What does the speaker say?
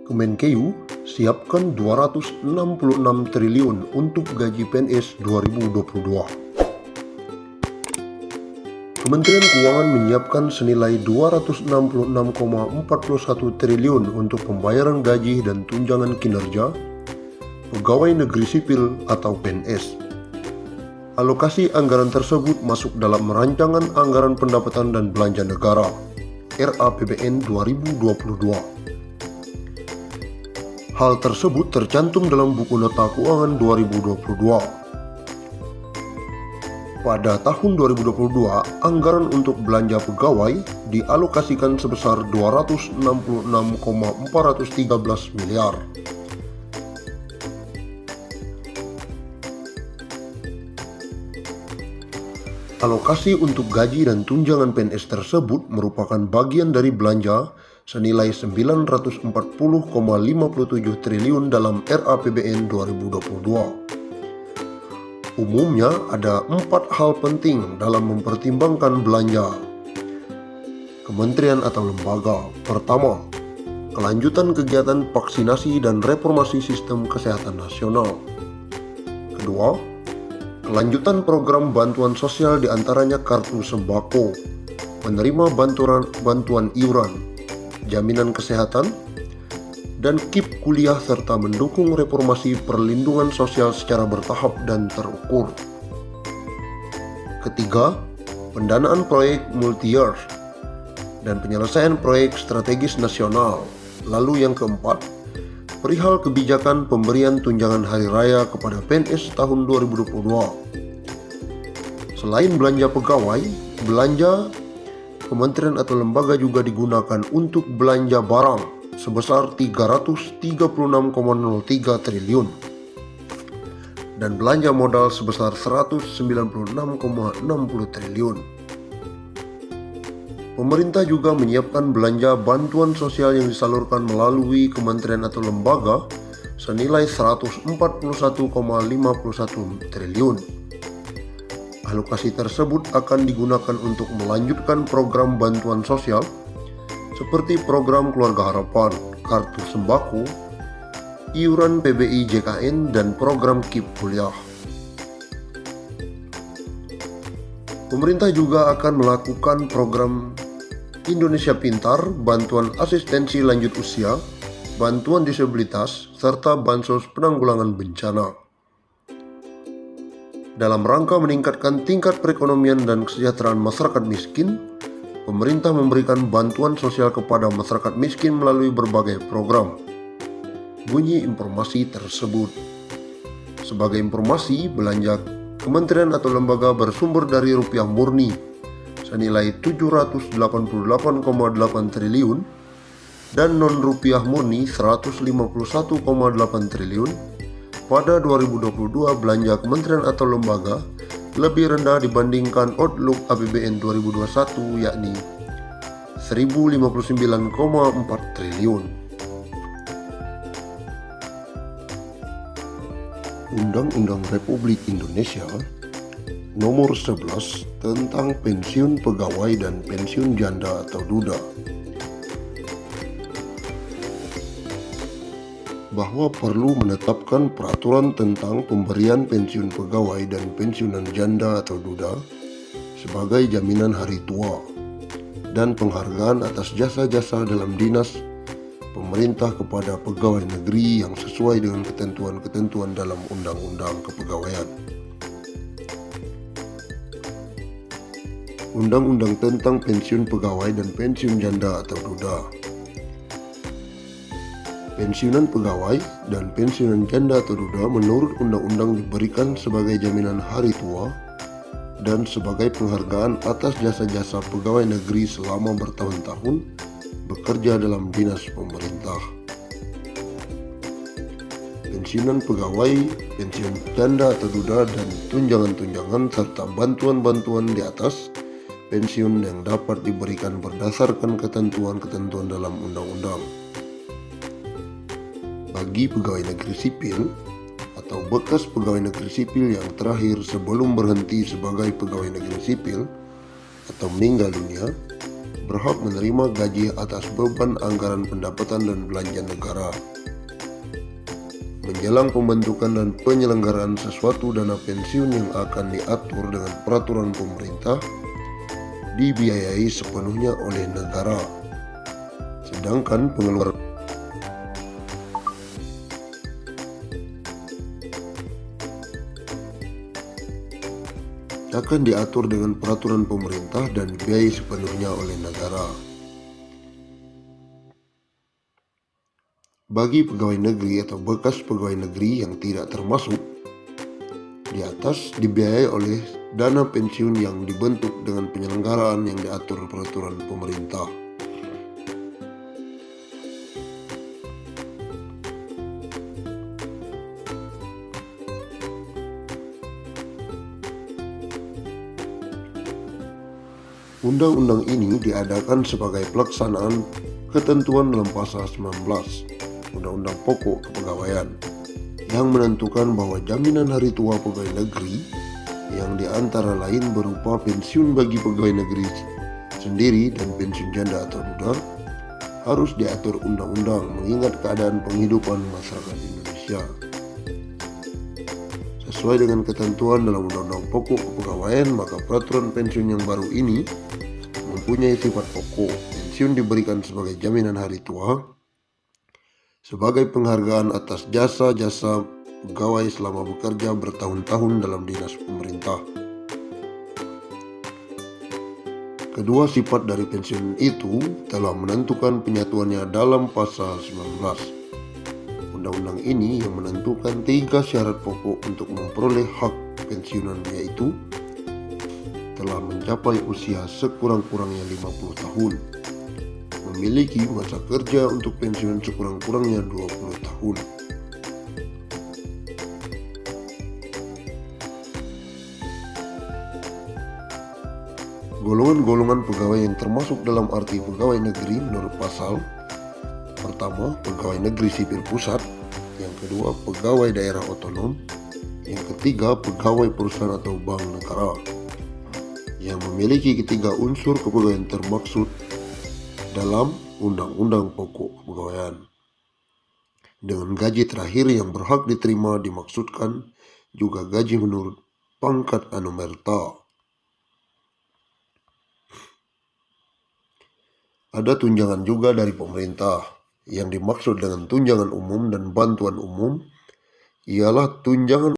Kemenkeu siapkan 266 triliun untuk gaji PNS 2022. Kementerian Keuangan menyiapkan senilai 266,41 triliun untuk pembayaran gaji dan tunjangan kinerja pegawai negeri sipil atau PNS. Alokasi anggaran tersebut masuk dalam Rancangan Anggaran Pendapatan dan Belanja Negara (RAPBN) 2022. Hal tersebut tercantum dalam buku nota keuangan 2022. Pada tahun 2022, anggaran untuk belanja pegawai dialokasikan sebesar 266,413 miliar. Alokasi untuk gaji dan tunjangan PNS tersebut merupakan bagian dari belanja senilai 940,57 triliun dalam RAPBN 2022. Umumnya ada 4 hal penting dalam mempertimbangkan belanja kementerian atau lembaga. Pertama, kelanjutan kegiatan vaksinasi dan reformasi sistem kesehatan nasional. Kedua, kelanjutan program bantuan sosial diantaranya kartu sembako, menerima bantuan iuran, jaminan kesehatan, dan KIP kuliah serta mendukung reformasi perlindungan sosial secara bertahap dan terukur. Ketiga, pendanaan proyek multi-year dan penyelesaian proyek strategis nasional. Lalu yang keempat, perihal kebijakan pemberian tunjangan hari raya kepada PNS tahun 2022. Selain belanja pegawai, belanja kementerian atau lembaga juga digunakan untuk belanja barang sebesar 336,03 triliun dan belanja modal sebesar 196,60 triliun. Pemerintah juga menyiapkan belanja bantuan sosial yang disalurkan melalui kementerian atau lembaga senilai 141,51 triliun. Alokasi tersebut akan digunakan untuk melanjutkan program bantuan sosial seperti program Keluarga Harapan, kartu sembako, iuran PBI JKN, dan program KIP kuliah. Pemerintah juga akan melakukan program Indonesia Pintar, bantuan asistensi lanjut usia, bantuan disabilitas, serta bansos penanggulangan bencana. Dalam rangka meningkatkan tingkat perekonomian dan kesejahteraan masyarakat miskin, pemerintah memberikan bantuan sosial kepada masyarakat miskin melalui berbagai program. Bunyi informasi tersebut. Sebagai informasi, belanja kementerian atau lembaga bersumber dari rupiah murni senilai 788,8 triliun dan non-rupiah murni 151,8 triliun. Pada 2022, belanja kementerian atau lembaga lebih rendah dibandingkan outlook APBN 2021 yakni 1059,4 triliun. Undang-Undang Republik Indonesia Nomor 11 tentang pensiun pegawai dan pensiun janda atau duda, bahwa perlu menetapkan peraturan tentang pemberian pensiun pegawai dan pensiunan janda atau duda sebagai jaminan hari tua dan penghargaan atas jasa-jasa dalam dinas pemerintah kepada pegawai negeri yang sesuai dengan ketentuan-ketentuan dalam Undang-Undang Kepegawaian. Undang-Undang tentang pensiun pegawai dan pensiun janda atau duda. Pensiunan pegawai dan pensiunan janda atau duda menurut undang-undang diberikan sebagai jaminan hari tua dan sebagai penghargaan atas jasa-jasa pegawai negeri selama bertahun-tahun bekerja dalam dinas pemerintah. Pensiunan pegawai, pensiun janda atau duda, dan tunjangan-tunjangan serta bantuan-bantuan di atas pensiun yang dapat diberikan berdasarkan ketentuan-ketentuan dalam undang-undang. Bagi pegawai negeri sipil atau bekas pegawai negeri sipil yang terakhir sebelum berhenti sebagai pegawai negeri sipil atau meninggal dunia, berhak menerima gaji atas beban anggaran pendapatan dan belanja negara. Menjelang pembentukan dan penyelenggaraan sesuatu dana pensiun yang akan diatur dengan peraturan pemerintah, dibiayai sepenuhnya oleh negara. Sedangkan pengeluaran akan diatur dengan peraturan pemerintah dan dibiayai sepenuhnya oleh negara. Bagi pegawai negeri atau bekas pegawai negeri yang tidak termasuk di atas, dibiayai oleh dana pensiun yang dibentuk dengan penyelenggaraan yang diatur peraturan pemerintah. Undang-undang ini diadakan sebagai pelaksanaan ketentuan dalam pasal 19 Undang-Undang Pokok Kepegawaian yang menentukan bahwa jaminan hari tua pegawai negeri yang diantara lain berupa pensiun bagi pegawai negeri sendiri dan pensiun janda atau duda harus diatur undang-undang mengingat keadaan penghidupan masyarakat Indonesia. Sesuai dengan ketentuan dalam Undang-Undang Pokok Kepegawaian, maka peraturan pensiun yang baru ini mempunyai sifat pokok. Pensiun diberikan sebagai jaminan hari tua, sebagai penghargaan atas jasa-jasa pegawai selama bekerja bertahun-tahun dalam dinas pemerintah. Kedua sifat dari pensiun itu telah menentukan penyatuannya dalam pasal 19 Undang-undang ini yang menentukan 3 syarat pokok untuk memperoleh hak pensiunan, yaitu telah mencapai usia sekurang-kurangnya 50 tahun, memiliki masa kerja untuk pensiun sekurang-kurangnya 20 tahun, golongan-golongan pegawai yang termasuk dalam arti pegawai negeri menurut pasal pertama, pegawai negeri sipil pusat, yang kedua, pegawai daerah otonom, yang ketiga, pegawai perusahaan atau bank negara, yang memiliki ketiga unsur kepegawaian termaksud dalam Undang-Undang Pokok Kepegawaian. Dengan gaji terakhir yang berhak diterima dimaksudkan juga gaji menurut pangkat anumerta. Ada tunjangan juga dari pemerintah. Yang dimaksud dengan tunjangan umum dan bantuan umum ialah tunjangan